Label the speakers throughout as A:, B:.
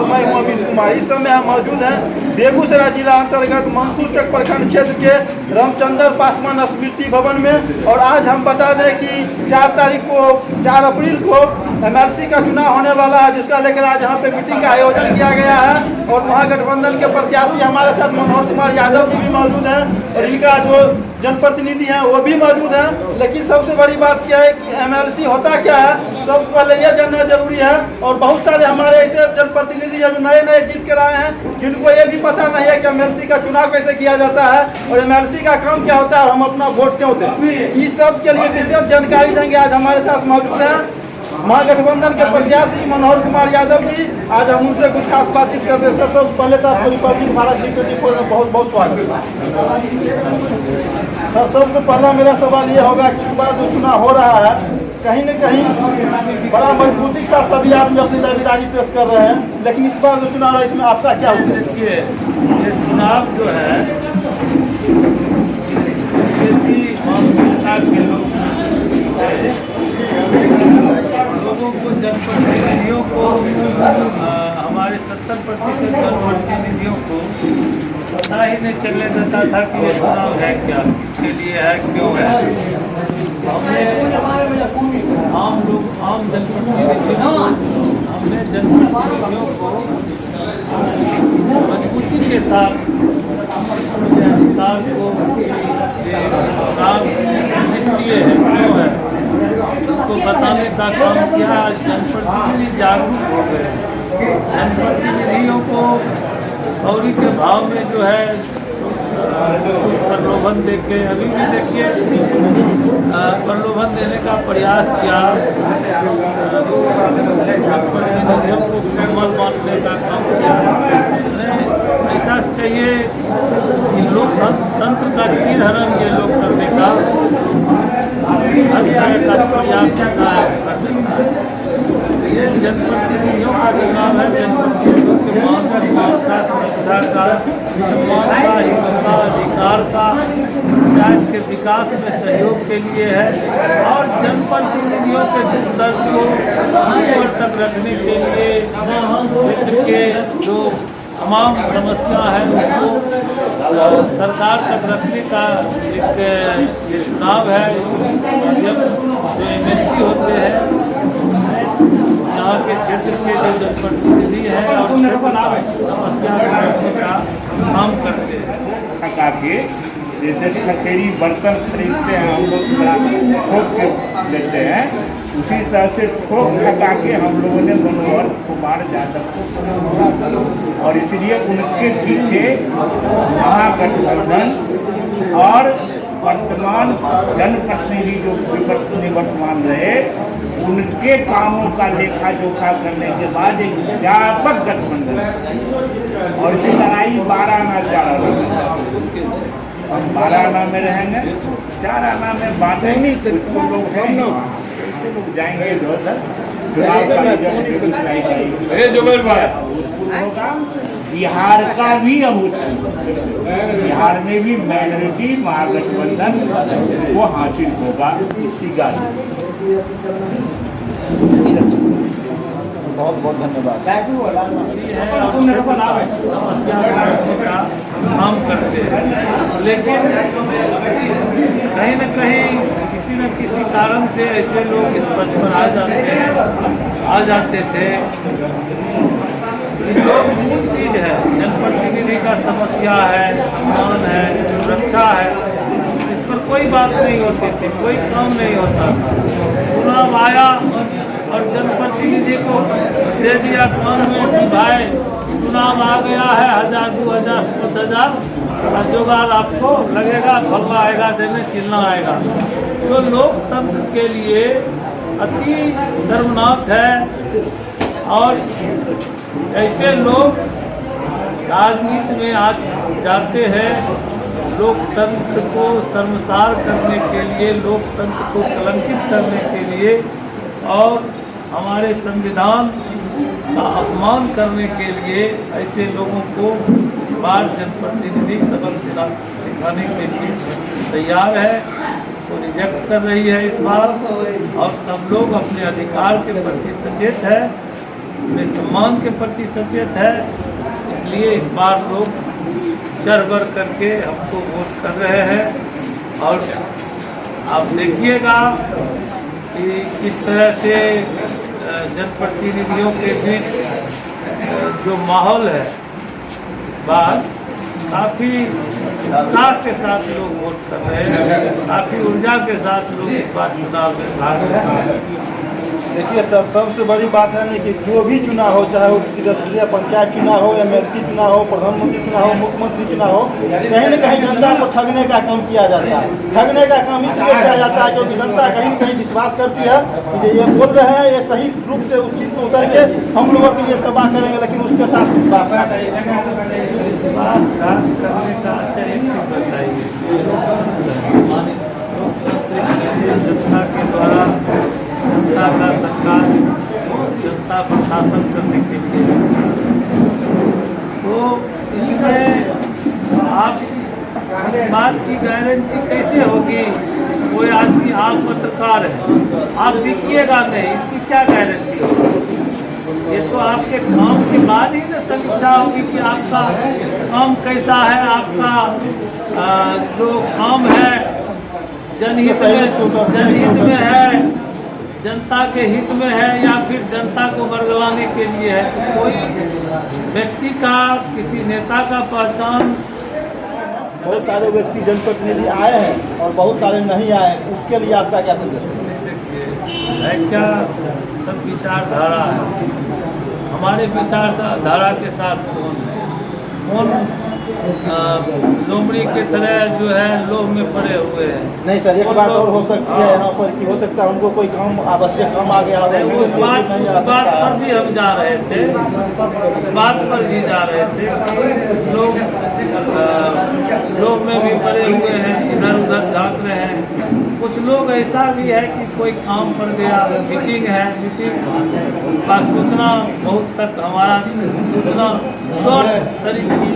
A: और मैं हूँ अमित कुमार। इस समय हम मौजूद हैं बेगूसराय जिला अंतर्गत मंसूरचक प्रखंड क्षेत्र के रामचंद्र पासवान स्मृति भवन में। और आज हम बता दें कि 4 अप्रैल को MLC का चुनाव होने वाला है, जिसका लेकर आज यहाँ पे मीटिंग का आयोजन किया गया है। और महागठबंधन के प्रत्याशी हमारे साथ मनोहर कुमार यादव जी भी मौजूद हैं और इनका जो जनप्रतिनिधि हैं वो भी मौजूद हैं। लेकिन सबसे बड़ी बात क्या है कि MLC होता क्या है, सबसे पहले ये जानना जरूरी है। और बहुत सारे हमारे ऐसे जनप्रतिनिधि हैं जो नए जीत कर आए हैं, जिनको ये भी पता नहीं है कि MLC का चुनाव कैसे किया जाता है और MLC का काम क्या होता है और हम अपना वोट क्यों दें। इस सब के लिए विशेष जानकारी देंगे। आज हमारे साथ मौजूद हैं महागठबंधन के प्रत्याशी मनोहर कुमार यादव जी। आज हम उनसे कुछ खास बातचीत करते हैं। सबसे पहले तो रिपब्लिक भारत G24 में बहुत बहुत स्वागत है सर। सबसे पहला मेरा सवाल ये होगा कि इस बार जो चुनाव हो रहा है, कहीं न कहीं बड़ा मजबूती के साथ सभी आदमी अपनी दावेदारी पेश कर रहे हैं, लेकिन इस बार जो चुनाव है इसमें आपका क्या होगा?
B: देखिए, ये चुनाव जो है लोगों को, जनप्रतिनिधियों को, हमारे 70% जनप्रतिनिधियों को पता ही नहीं चलने देता था कि ये चुनाव है क्या, किसके लिए है, क्यों है। हमने आम जनप्रतिनिधियों को मजबूती के साथ अधिकार को चुनाव इसलिए है, क्यों है, उसको बताने का काम किया। जनप्रतिनिधि जागरूक हो गए। जनप्रतिनिधियों को कौड़ी के भाव में जो है कुछ प्रलोभन देके, अभी भी देखिए प्रलोभन देने का प्रयास किया। जनप्रतिनिधियों को कमल बांटने का काम किया। ऐसा चाहिए कि लोकतंत्र का चीरहरण ये लोग करने का हर तरह का प्रयास करता है। ये जनप्रतिनिधियों का चुनाव है। जनप्रतिनिधियों के मान का, सुरक्षा का, सम्मान का, हित का, अधिकार का, पंचायत के विकास में सहयोग के लिए है। और जनप्रतिनिधियों के दुख दर्द को ऊपर तक रखने के लिए क्षेत्र के जो तमाम समस्या है उसको सरकार तक रखने का एक ये चुनाव है। जब जो MLC होते हैं यहाँ के क्षेत्र के जो जनप्रतिनिधि हैं और समस्या रखने का काम करते हैं।
C: जैसे खचेरी बर्तन खरीदते हैं हम लोग, ठोक के लेते हैं, उसी तरह से ठोक ठका के हम लोगों ने मनोहर कुमार यादव को, और इसलिए उनके पीछे महागठबंधन और वर्तमान जनप्रतिनिधि जो निवर्तमान रहे, उनके कामों का लेखा जोखा करने के बाद एक व्यापक गठबंधन। और इसी लड़ाई 12 आना जा रहा है। हम 12 आना में रहेंगे, 4 आना में बांटेंगे। कुछ लोग हैं लोग जाएंगे बिहार का भी बिहार में भी मेजॉरिटी महागठबंधन को हासिल होगा। इसकी गारंटी।
A: बहुत बहुत धन्यवाद।
B: काम करते हैं, लेकिन कहीं न कहीं किसी न किसी कारण से ऐसे लोग इस पद पर आ जाते थे। जो मूल चीज़ है, जनप्रतिनिधि का समस्या है, सम्मान है, सुरक्षा है, इस पर कोई बात नहीं होती थी, कोई काम नहीं होता था। चुनाव आया और जनप्रतिनिधि को दे दिया काम में कि भाई चुनाव आ गया है, 1000, 2000, 5000 जुगाड़ आपको लगेगा, फलना आएगा देने, चिलना आएगा। तो लोकतंत्र के लिए अति शर्मनाक है। और ऐसे लोग राजनीति में आ जाते हैं लोकतंत्र को शर्मसार करने के लिए, लोकतंत्र को कलंकित करने के लिए और हमारे संविधान का अपमान करने के लिए। ऐसे लोगों को इस बार जनप्रतिनिधि सबक सिखाने के लिए तैयार है, तो रिजेक्ट कर रही है इस बार। और सब लोग अपने अधिकार के प्रति सचेत है। अपने सम्मान के प्रति सचेत है, इसलिए इस बार लोग चढ़ बढ़ करके हमको वोट कर रहे हैं। और आप देखिएगा कि किस तरह से जनप्रतिनिधियों के बीच जो माहौल है इस बार काफ़ी उत्साह के साथ लोग वोट कर रहे हैं, काफ़ी ऊर्जा के साथ लोग इस बार चुनाव में भाग रहे हैं।
A: देखिए सर, सबसे बड़ी बात है ना कि जो भी चुनाव हो, चाहे वो राष्ट्रीय पंचायत चुनाव हो, एमएलसी चुनाव हो, प्रधानमंत्री चुनाव हो, मुख्यमंत्री चुनाव हो, कहीं न कहीं जनता को ठगने का काम किया जाता है। ठगने का काम इसलिए किया जाता है क्योंकि जनता कहीं न कहीं विश्वास करती है कि ये बोल रहे हैं, ये सही रूप से उस चीज़ को उतर के हम लोगों के लिए सेवा करेंगे, लेकिन उसके साथ विश्वास ना करेंगे।
B: विश्वास करने का अच्छा एक चीज़ बताइए, जनता के द्वारा जनता का सरकार, जनता पर शासन करने के लिए, तो इसमें आप इस बात की गारंटी कैसे होगी? कोई आदमी, आप पत्रकार है, आप बिकिएगा नहीं, इसकी क्या गारंटी होगी? ये तो आपके काम के बाद ही ना समीक्षा होगी कि आपका काम कैसा है, आपका जो काम है जनहित में है, जनता के हित में है, या फिर जनता को बरगलाने के लिए है। कोई व्यक्ति का, किसी नेता का पहचान,
A: बहुत सारे व्यक्ति जनप्रतिनिधि आए हैं और बहुत सारे नहीं आए, उसके लिए आपका क्या संदेश
B: है? क्या सब विचारधारा है, हमारे विचारधारा के साथ कौन लोमड़ी की तरह जो है लोभ में पड़े हुए हैं।
A: नहीं सर, एक बात और हो सकती है यहाँ पर कि हो सकता है उनको कोई काम, आवश्यक काम आ गया।
B: उस बात पर भी हम जा रहे थे, उस बात पर भी जा रहे थे कि लोग लोभ में भी पड़े हुए हैं, इधर उधर झाँक रहे हैं। कुछ लोग ऐसा भी है कि कोई काम पड़ गया, मीटिंग है, मीटिंग का सूचना बहुत तक हमारा सूचना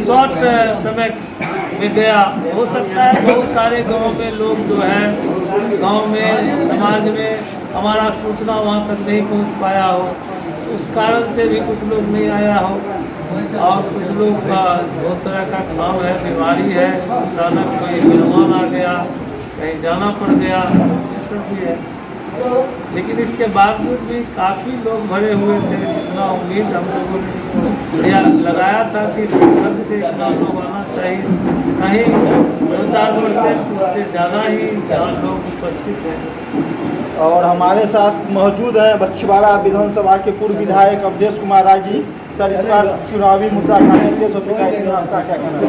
B: शॉर्ट समय में गया। हो सकता है बहुत सारे गांव में लोग जो है, गांव में, समाज में हमारा सूचना वहां तक नहीं पहुंच पाया हो, उस कारण से भी कुछ लोग नहीं आया हो। और कुछ लोग का बहुत तरह का काम है, बीमारी है, अचानक कोई मेहमान आ गया, कहीं जाना पड़ गया, ये सब भी है। लेकिन इसके बावजूद भी काफ़ी लोग भरे हुए थे। इतना उम्मीद हम लोगों ने लगाया था कि घर से इतना लोग आना चाहिए, कहीं 2-4% से ज़्यादा ही लोग उपस्थित हैं।
A: और हमारे साथ मौजूद है बछवाड़ा विधानसभा के पूर्व विधायक अवधेश कुमार राय जी। सर, इस बार चुनावी मुद्दा उठाने के लिए तो क्या कहना है?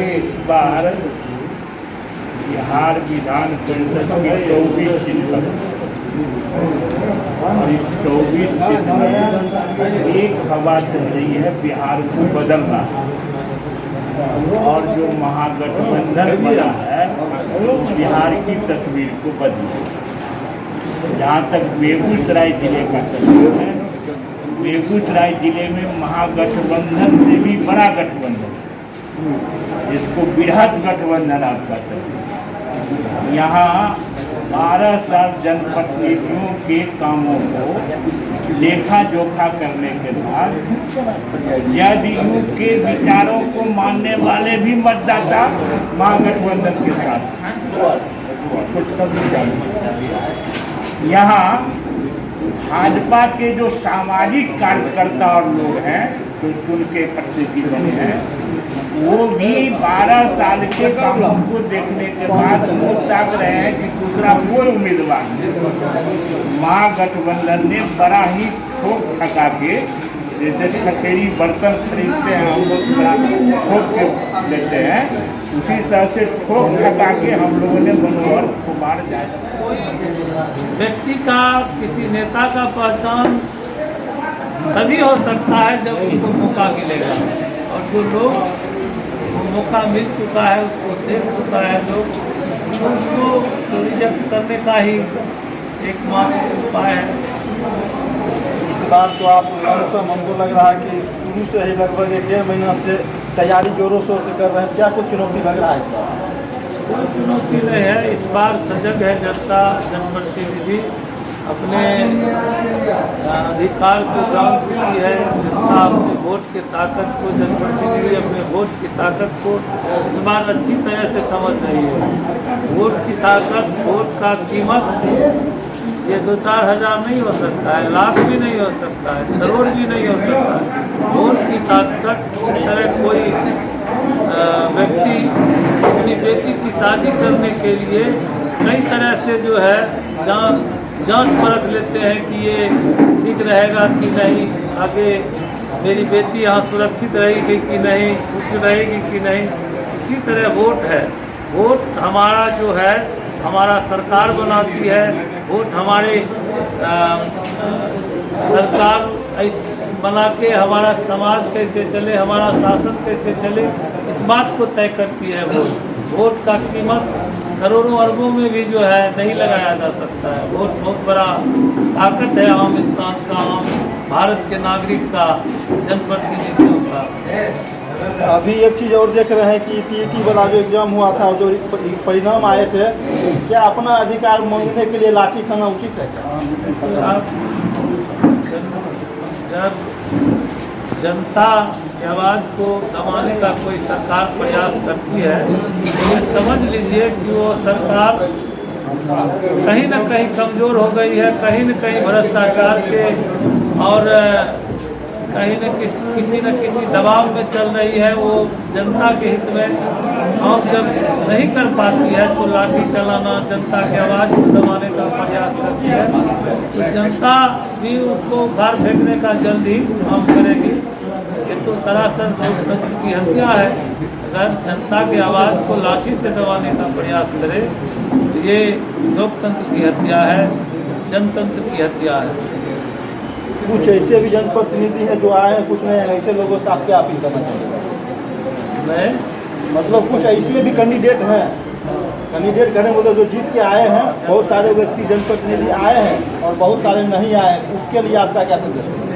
C: इस बार बिहार विधान परिषद की 24 सीट और इस 24 सीट में एक हवा चल रही है, बिहार को बदलना। और जो महागठबंधन बना है वो बिहार की तस्वीर को बदले। जहाँ तक बेगूसराय जिले का तस्वीर है, बेगूसराय जिले में महागठबंधन से भी बड़ा गठबंधन, जिसको बृहद गठबंधन आप कहते हैं, यहाँ 12 साल जनप्रतिनिधियों के कामों को लेखा जोखा करने के बाद जदयू के विचारों को मानने वाले भी मतदाता महागठबंधन के साथ यहाँ भाजपा के जो सामाजिक कार्यकर्ता और लोग हैं जो चुन के प्रतिनिधि बने हैं, वो भी 12 साल के कामों को देखने के बाद वो ताक रहे हैं कि दूसरा कोई उम्मीदवार महागठबंधन ने बड़ा ही ठोक ठका के, जैसे खचेरी बर्तन खरीदते हैं हम लोग ठोक के देते हैं, उसी तरह से ठोक ठका के हम लोगों ने मनोहर कुमार जाए।
B: व्यक्ति का, किसी नेता का पहचान तभी हो सकता है जब उसको मौका मिलेगा, और जो लोग मौका मिल चुका है, उसको देख चुका है लोग, तो उसको तो रिजेक्ट करने का ही एकमात्र उपाय है।
A: इस बार तो आप हमको लग रहा है कि शुरू से ही लगभग 1.5 महीना से तैयारी जोरों शोर से कर रहे हैं। क्या कुछ चुनौती लग रहा है इस बार?
B: कोई चुनौती नहीं है, इस बार सजग है जनता, जनप्रतिनिधि, अपने अधिकार को जान चुकी है। जनता अपने वोट की ताकत को, जनप्रतिनिधि अपने वोट की ताकत को इस बार अच्छी तरह से समझ रही है। वोट की ताकत, वोट का कीमत ये 2-4 हज़ार नहीं हो सकता है, लाख भी नहीं हो सकता है, करोड़ भी नहीं हो सकता है। वोट की ताकत इस तरह कोई व्यक्ति अपनी बेटी की शादी करने के लिए कई तरह से जो है जांच परख लेते हैं कि ये ठीक रहेगा कि नहीं, आगे मेरी बेटी यहाँ सुरक्षित रहेगी कि नहीं, खुश रहेगी कि नहीं। इसी तरह वोट है। वोट हमारा जो है, हमारा सरकार बनाती है। वोट हमारे सरकार बना के हमारा समाज कैसे चले, हमारा शासन कैसे चले, इस बात को तय करती है वोट। वोट का कीमत करोड़ों अरबों में भी जो है नहीं लगाया जा सकता है। वोट बहुत बड़ा ताकत है आम इंसान का, आम भारत के नागरिक का, जनप्रतिनिधियों का।
A: अभी एक चीज़ और देख रहे हैं कि टीईटी वाला जो एग्जाम हुआ था, जो परिणाम आए थे, क्या अपना अधिकार मांगने के लिए लाठी खाना उचित है?
B: जब जनता की आवाज़ को दबाने का कोई सरकार प्रयास करती है, ये समझ लीजिए कि वो सरकार कहीं न कहीं कमज़ोर हो गई है, कहीं न कहीं भ्रष्टाचार के और कहीं न किसी न किसी दबाव में चल रही है। वो जनता के हित में और जब नहीं कर पाती है तो लाठी चलाना, जनता की आवाज़ को दबाने का प्रयास करती है। तो जनता भी उसको घर फेंकने का जल्द ही काम करेगी। ये तो सरासर लोकतंत्र की हत्या है। अगर जनता की आवाज़ को लाठी से दबाने का प्रयास करे तो ये लोकतंत्र की हत्या है, जनतंत्र की हत्या है।
A: कुछ ऐसे भी जनप्रतिनिधि हैं जो आए हैं, कुछ नहीं है, ऐसे लोगों से आप क्या अपील करना चाहेंगे?
B: मैं
A: मतलब कुछ ऐसे भी कैंडिडेट हैं, कैंडिडेट करने मतलब जो जीत के आए हैं, बहुत सारे व्यक्ति जनप्रतिनिधि आए हैं और बहुत सारे नहीं आए, उसके लिए आपका क्या सजेशन है?